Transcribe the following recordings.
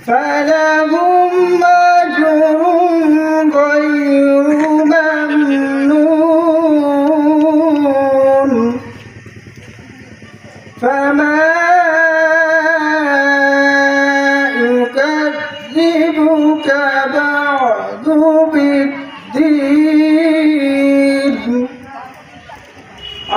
فلهم أجر غير ممنون فما يكذبك بعد بالدين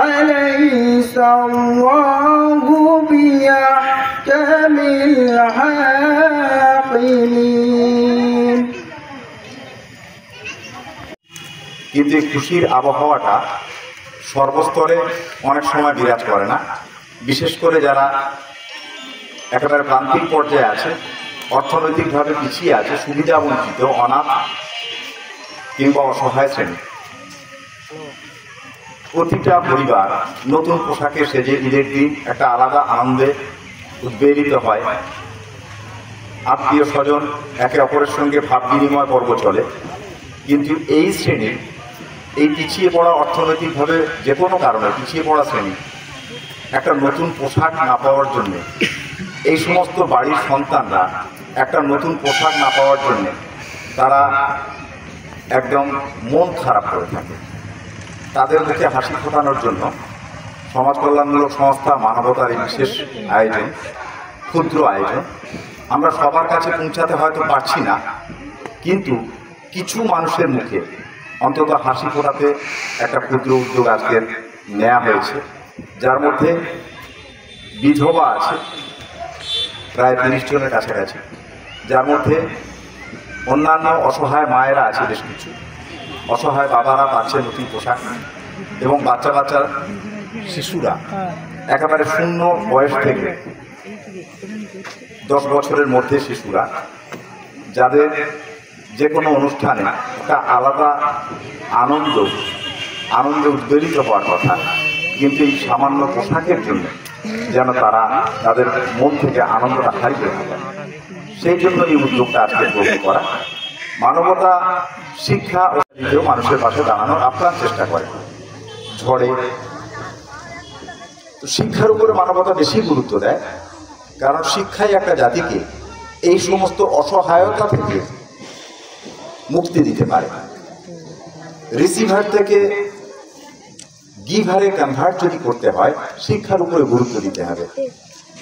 أليس الله بأحكم الحاكمين। কিন্তু খুশির আবহাওয়াটা সর্বস্তরে অনেক সময় বিরাজ করে না, বিশেষ করে যারা একেবারে প্রান্তিক পর্যায়ে আছে, অর্থনৈতিকভাবে পিছিয়ে আছে, সুবিধা বঞ্চিত, অনাথ কিংবা অসহায় শ্রেণী। প্রতিটা পরিবার নতুন পোশাকে সেজে ঈদের দিন একটা আলাদা আনন্দে উদ্বেলিত হয়। আত্মীয় স্বজন একে অপরের সঙ্গে ভাব বিনিময় পর্ব চলে। কিন্তু এই শ্রেণীর, এই পিছিয়ে পড়া, অর্থনৈতিকভাবে যে কোনো কারণে পিছিয়ে পড়া শ্রেণী একটা নতুন পোশাক না পাওয়ার জন্যে, এই সমস্ত বাড়ির সন্তানরা একটা নতুন পোশাক না পাওয়ার জন্যে তারা একদম মন খারাপ করে থাকে। তাদের মুখে হাসি ফোটানোর জন্য সমাজ কল্যাণমূলক সংস্থা মানবতার এই বিশেষ আয়োজন, ক্ষুদ্র আয়োজন, আমরা সবার কাছে পৌঁছাতে হয়তো পারছি না, কিন্তু কিছু মানুষের মুখে অন্তত হাসি ফোটাতে একটা ক্ষুদ্র উদ্যোগ আজকে নেওয়া হয়েছে, যার মধ্যে বিধবা আছে প্রায় 30 জনের কাছাকাছি, যার মধ্যে অন্যান্য অসহায় মায়েরা আছে বেশ কিছু, অসহায় বাবারা পাচ্ছে নতুন পোশাক, এবং বাচ্চা বাচ্চা শিশুরা একেবারে শূন্য বয়স থেকে 10 বছরের মধ্যে শিশুরা, যাদের যে কোনো অনুষ্ঠানে একটা আলাদা আনন্দে উদ্বেলিত হওয়ার কথা, কিন্তু এই সামান্য পোশাকের জন্য যেন তারা তাদের মন থেকে আনন্দটা হারিয়ে ফেলে। সেই জন্য এই উদ্যোগটা আজকে গ্রহণ করা, মানবতা শিক্ষা ও মানুষের পাশে দাঁড়ানোর আপ্রাণ চেষ্টা করে। ঝড়ে শিক্ষার উপরে মানবতা বেশি গুরুত্ব দেয়, কারণ শিক্ষাই একটা জাতিকে এই সমস্ত অসহায়তা থেকে মুক্তি দিতে পারে। রিসিভার থেকে গিভারে কনভার্ট যদি করতে হয়, শিক্ষার উপরে গুরুত্ব দিতে হবে।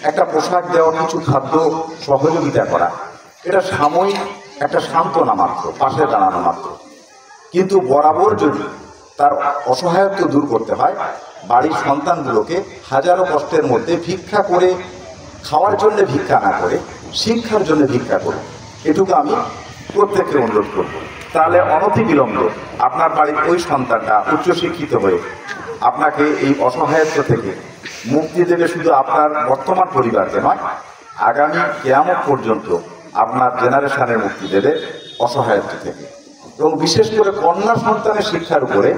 একটা পোশাক দেওয়া, কিছু খাদ্য সহযোগিতা করা, এটা সাময়িক একটা সান্ত্বনা মাত্র, পাশে দাঁড়ানো মাত্র। কিন্তু বরাবর যদি তার অসহায়ত্ব দূর করতে হয়, বাড়ির সন্তানগুলোকে হাজারো কষ্টের মধ্যে ভিক্ষা করে, খাওয়ার জন্য ভিক্ষা না করে শিক্ষার জন্য ভিক্ষা করুন, এটুকু আমি প্রত্যেককে অনুরোধ করব। তাহলে অনতিবিলম্বে আপনার বাড়ির ওই সন্তানটা উচ্চশিক্ষিত হয়ে আপনাকে এই অসহায়ত্ব থেকে মুক্তি দেবে, শুধু আপনার বর্তমান পরিবারকে নয়, আগামী কিয়ামত পর্যন্ত আপনার জেনারেশনের মুক্তি দেবে অসহায়ত্ব থেকে। এবং বিশেষ করে কন্যা সন্তানের শিক্ষার উপরে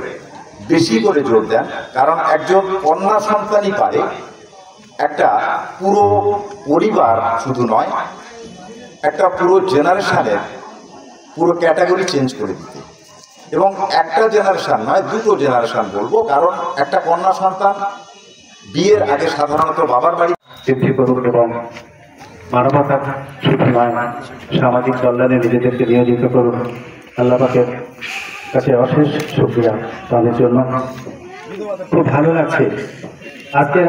বেশি করে জোর দেন, কারণ একজন কন্যা সন্তানই পারে একটা পুরো পরিবার শুধু নয়, একটা পুরো জেনারেশনের পুরো ক্যাটাগরি চেঞ্জ করে দিতে। এবং একটা জেনারেশন নয়, দুটো জেনারেশন বলবো, কারণ একটা কন্যা সন্তান বিয়ের আগে সাধারণত বাবার বাড়ি বৃদ্ধি করুক এবং মানবতার শুধু নয়, সামাজিক কল্যাণে নিজেদেরকে নিয়োজিত করুন। আল্লাহ পাকের কাছে অশেষ শুকরিয়া তাদের জন্য। খুব ভালো লাগছে আজকে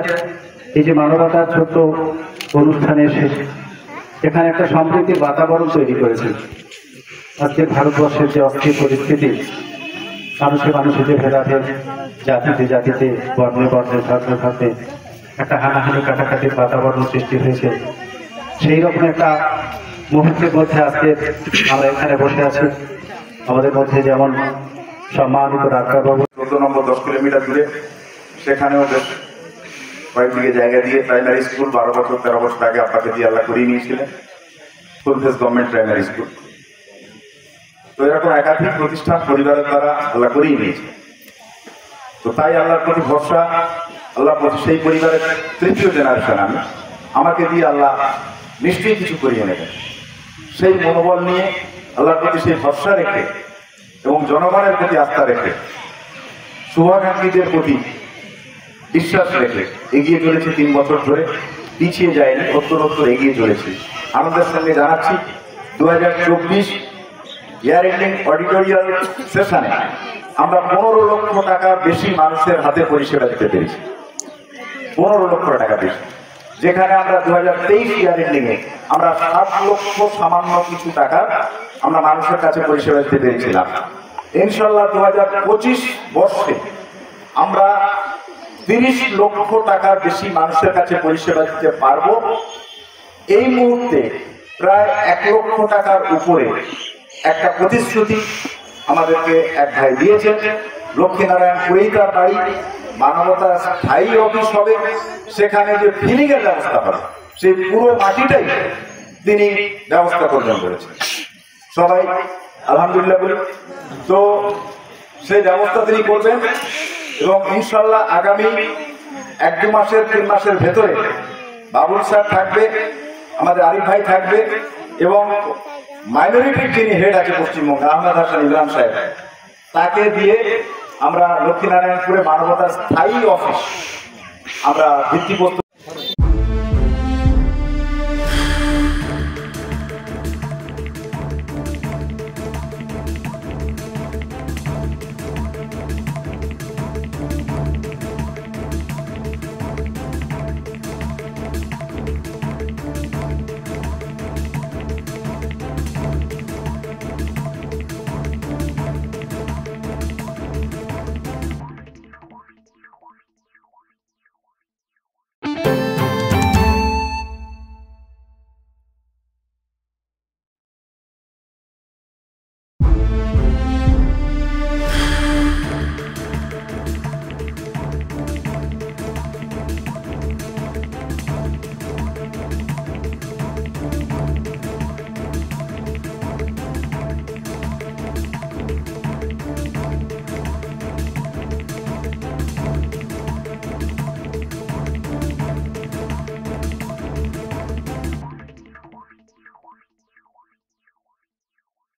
এই যে মানবতার ছোট্ট অনুষ্ঠানে এসে এখানে একটা সম্প্রীতির বাতাবরণ তৈরি করেছে। আজকে ভারতবর্ষের যে অস্থির পরিস্থিতি, মানুষের যে ভেদাভেদ, জাতিতে বর্ণে ধর্মে একটা হানাহানি কাটাকাটির বাতাবরণ সৃষ্টি হয়েছে, সেই রকম একটা মুহূর্তের মধ্যে আজকে আমরা এখানে বসে আছি। আমাদের মধ্যে যেমন সম্মানিত ডাক্তারবাবু 14 নম্বর 10 কিলোমিটার দূরে সেখানেও বেশ কয়েকদিকে জায়গা দিয়ে প্রাইমারি স্কুল 12 বছর 13 বছর আগে আব্বাকে দিয়ে আল্লাহ করিয়ে নিয়েছিলেন, ফুলফেস গভর্নমেন্ট প্রাইমারি স্কুল। তো এরকম একাধিক প্রতিষ্ঠান পরিবারের দ্বারা আল্লাহ করিয়ে নিয়েছে। তো তাই আল্লাহর প্রতি ভরসা, আল্লাহ সেই পরিবারের তৃতীয় জেনারেশন আমি, আমাকে দিয়ে আল্লাহ নিশ্চয়ই কিছু করিয়ে নেবেন সেই মনোবল নিয়ে, আল্লাহর প্রতি সেই ভরসা রেখে এবং জনগণের প্রতি আস্থা রেখে, শুভাকাঙ্ক্ষীদের প্রতি বিশ্বাস রেখে এগিয়ে চলেছি 3 বছর ধরে, পিছিয়ে যায়নি, উত্তরোত্তর এগিয়ে চলেছি। আনন্দের সঙ্গে জানাচ্ছি 2024 ইয়ার এন্ডিং অডিটোরিয়াল সেশনে আমরা 15 লক্ষ টাকা বেশি মানুষের হাতে পরিষেবা দিতে পেরেছি। 15 লক্ষ টাকা বেশি, যেখানে আমরা 2023 ইয়ার এন্ডিংয়ে আমরা 7 লক্ষ সামান্য কিছু টাকা আমরা মানুষের কাছে পরিষেবা দিতে পেরেছিলাম। ইনশাল্লাহ 2025 বর্ষে আমরা 30 লক্ষ টাকার বেশি মানুষের কাছে পরিষেবা দিতে পারবো। এই মুহূর্তে প্রায় 1 লক্ষ টাকার উপরে একটা প্রতিশ্রুতি আমাদেরকে এক ভাই দিয়েছেন। লক্ষ্মীনারায়ণপুরেই তার বাড়ি, মানবতা স্থায়ী অফিস হবে, সেখানে যে ফিলিংয়ের ব্যবস্থা হবে সেই পুরো মাটিটাই তিনি ব্যবস্থা করবেন বলেছেন। সবাই আলহামদুলিল্লাহ বলি। তো সেই ব্যবস্থা তিনি করবেন এবং ইনশাল্লাহ আগামী 1-2 মাসের 3 মাসের ভেতরে বাবুল স্যার থাকবে, আমাদের আরিফ ভাই থাকবে এবং মাইনরিটির যিনি হেড আছে পশ্চিমবঙ্গে আহমেদ হাসান ইমরান সাহেব, তাকে দিয়ে আমরা লক্ষ্মীনারায়ণপুরে মানবতার স্থায়ী অফিস আমরা ভিত্তিপ্রস্তর।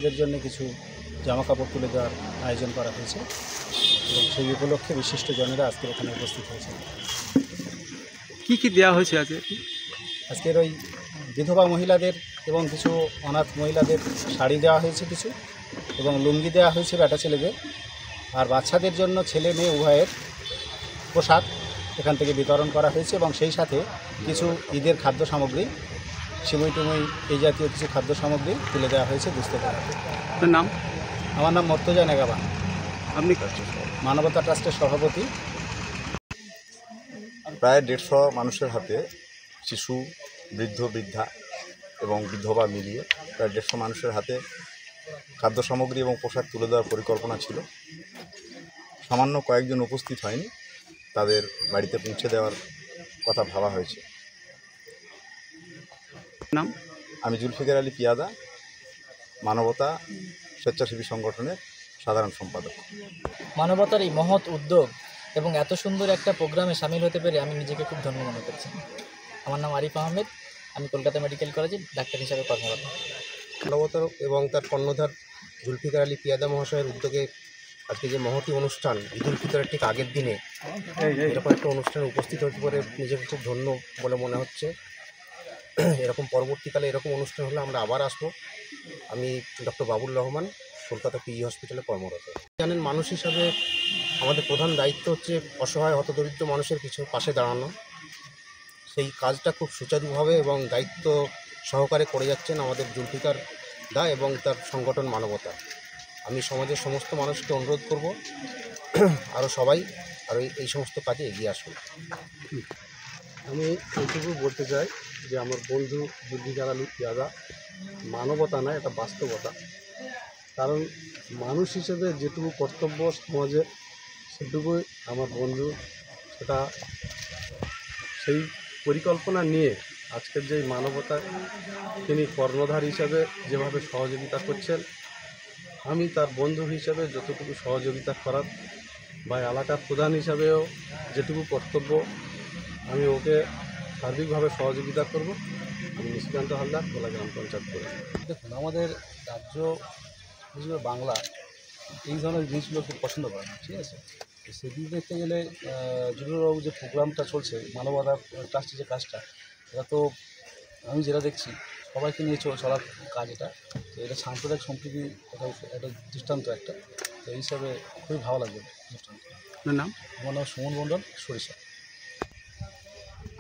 এর জন্য কিছু জামা কাপড় তুলে দেওয়ার আয়োজন করা হয়েছে এবং সেই উপলক্ষে বিশিষ্ট জনেরা আজকে এখানে উপস্থিত হয়েছে। কি কি দেওয়া হয়েছে আজকের ওই বিধবা মহিলাদের এবং কিছু অনাথ মহিলাদের শাড়ি দেওয়া হয়েছে কিছু, এবং লুঙ্গি দেওয়া হয়েছে বেটা ছেলেদের, আর বাচ্চাদের জন্য ছেলে মেয়ে উভয়ের পোশাক এখান থেকে বিতরণ করা হয়েছে এবং সেই সাথে কিছু ঈদের খাদ্য সামগ্রী, সিমুই টুমুই এই জাতীয় কিছু খাদ্য সামগ্রী তুলে দেওয়া হয়েছে বুঝতে পারা। আপনার নাম? আমার নাম মর্তজা নেগাবান, আপনি মানবতা ট্রাস্টের সভাপতি। প্রায় 150 মানুষের হাতে, শিশু, বৃদ্ধ, বৃদ্ধা এবং বিধবা মিলিয়ে প্রায় 150 মানুষের হাতে খাদ্য সামগ্রী এবং পোশাক তুলে দেওয়ার পরিকল্পনা ছিল। সামান্য কয়েকজন উপস্থিত হয়নি, তাদের বাড়িতে পৌঁছে দেওয়ার কথা ভাবা হয়েছে। নাম? আমি জুলফিকার আলী পিয়াদা, মানবতা স্বেচ্ছাসেবী সংগঠনের সাধারণ সম্পাদক। মানবতার এই মহৎ উদ্যোগ এবং এত সুন্দর একটা প্রোগ্রামে সামিল হতে পেরে আমি নিজেকে খুব ধন্য মনে করছি। আমার নাম আরিফ আহমেদ, আমি কলকাতা মেডিকেল কলেজে ডাক্তার হিসাবে কর্মরত। মানবতা এবং তার কর্ণধার জুলফিকার আলী পিয়াদা মহাশয়ের উদ্যোগে আজকে যে মহতী অনুষ্ঠান, ঈদ উল ফিতরের ঠিক আগের দিনে এরকম একটা অনুষ্ঠানে উপস্থিত হতে পারে নিজেকে খুব ধন্য বলে মনে হচ্ছে। এরকম পরবর্তীকালে এরকম অনুষ্ঠান হলে আমরা আবার আসবো। আমি ডক্টর বাবুল রহমান, কলকাতা পিই হসপিটালে কর্মরত। জানেন, মানুষ হিসাবে আমাদের প্রধান দায়িত্ব হচ্ছে অসহায় হতদরিদ্র মানুষের কিছু পাশে দাঁড়ানো। সেই কাজটা খুব সুচারুভাবে এবং দায়িত্ব সহকারে করে যাচ্ছেন আমাদের জুলফিকার দা এবং তার সংগঠন মানবতা। আমি সমাজের সমস্ত মানুষকে অনুরোধ করব আরও সবাই আরও এই সমস্ত কাজে এগিয়ে আসুন। আমি এইটুকু বলতে চাই যে আমার বন্ধু জুলফিকার আলী পিয়াদা মানবতা নয়, এটা বাস্তবতা। কারণ মানুষ হিসেবে যেটুকু কর্তব্য সমাজে, সেটুকুই আমার বন্ধু এটা সেই পরিকল্পনা নিয়ে আজকের যে মানবতা তিনি কর্ণধার হিসাবে যেভাবে সহযোগিতা করছেন, আমি তার বন্ধু হিসাবে যতটুকু সহযোগিতা করার বা এলাকার প্রধান হিসাবেও যেটুকু কর্তব্য আমি ওকে সার্বিকভাবে সহযোগিতা করব। আমি নিশিকান্ত হালদার, কোলা গ্রাম পঞ্চায়েত করে। দেখুন, আমাদের রাজ্য বিশেষ করে বাংলা এই ধরনের জিনিসগুলো খুব পছন্দ করে না, ঠিক আছে। তো সেদিক দেখতে গেলে জুনিয়রবাবু যে প্রোগ্রামটা চলছে, মানবতা ট্রাস্টের যে কাজটা, এটা তো আমি যেটা দেখছি সবাইকে নিয়ে চলার কাজ এটা। তো এটা সাম্প্রদায়িক সম্প্রীতি একটা দৃষ্টান্ত একটা, তো এই হিসাবে খুবই ভালো লাগবে অনুষ্ঠানটা। আপনার নাম? আমার নাম সুমন মণ্ডল, সরিষা।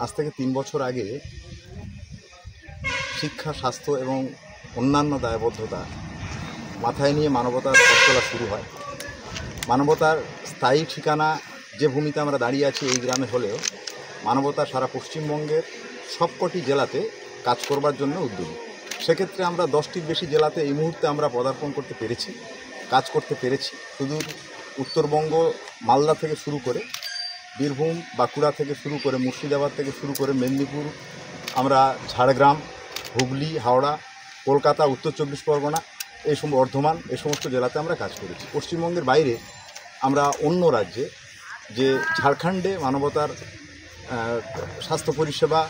আজ থেকে 3 বছর আগে শিক্ষা, স্বাস্থ্য এবং অন্যান্য দায়বদ্ধতা মাথায় নিয়ে মানবতার পথ চলা শুরু হয়। মানবতার স্থায়ী ঠিকানা যে ভূমিতে আমরা দাঁড়িয়ে আছি এই গ্রামে হলেও মানবতা সারা পশ্চিমবঙ্গের সবকটি জেলাতে কাজ করবার জন্য উদ্যোগী। সেক্ষেত্রে আমরা 10টির বেশি জেলাতে এই মুহূর্তে আমরা পদার্পণ করতে পেরেছি, কাজ করতে পেরেছি। সুদূর উত্তরবঙ্গ, মালদা থেকে শুরু করে বীরভূম, বাঁকুড়া থেকে শুরু করে মুর্শিদাবাদ থেকে শুরু করে মেদিনীপুর, আমরা ঝাড়গ্রাম, হুগলি, হাওড়া, কলকাতা, উত্তর 24 পরগনা, এই বর্ধমান, এই সমস্ত জেলাতে আমরা কাজ করেছি। পশ্চিমবঙ্গের বাইরে আমরা অন্য রাজ্যে, যে ঝাড়খণ্ডে মানবতার স্বাস্থ্য পরিষেবা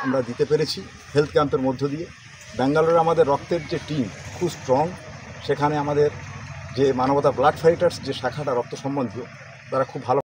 আমরা দিতে পেরেছি হেলথ ক্যাম্পের মধ্য দিয়ে। ব্যাঙ্গালোরে আমাদের রক্তের যে টিম খুব স্ট্রং, সেখানে আমাদের যে মানবতা ব্লাড ফাইটার্স যে শাখাটা রক্ত সম্বন্ধীয়, তারা খুব ভালো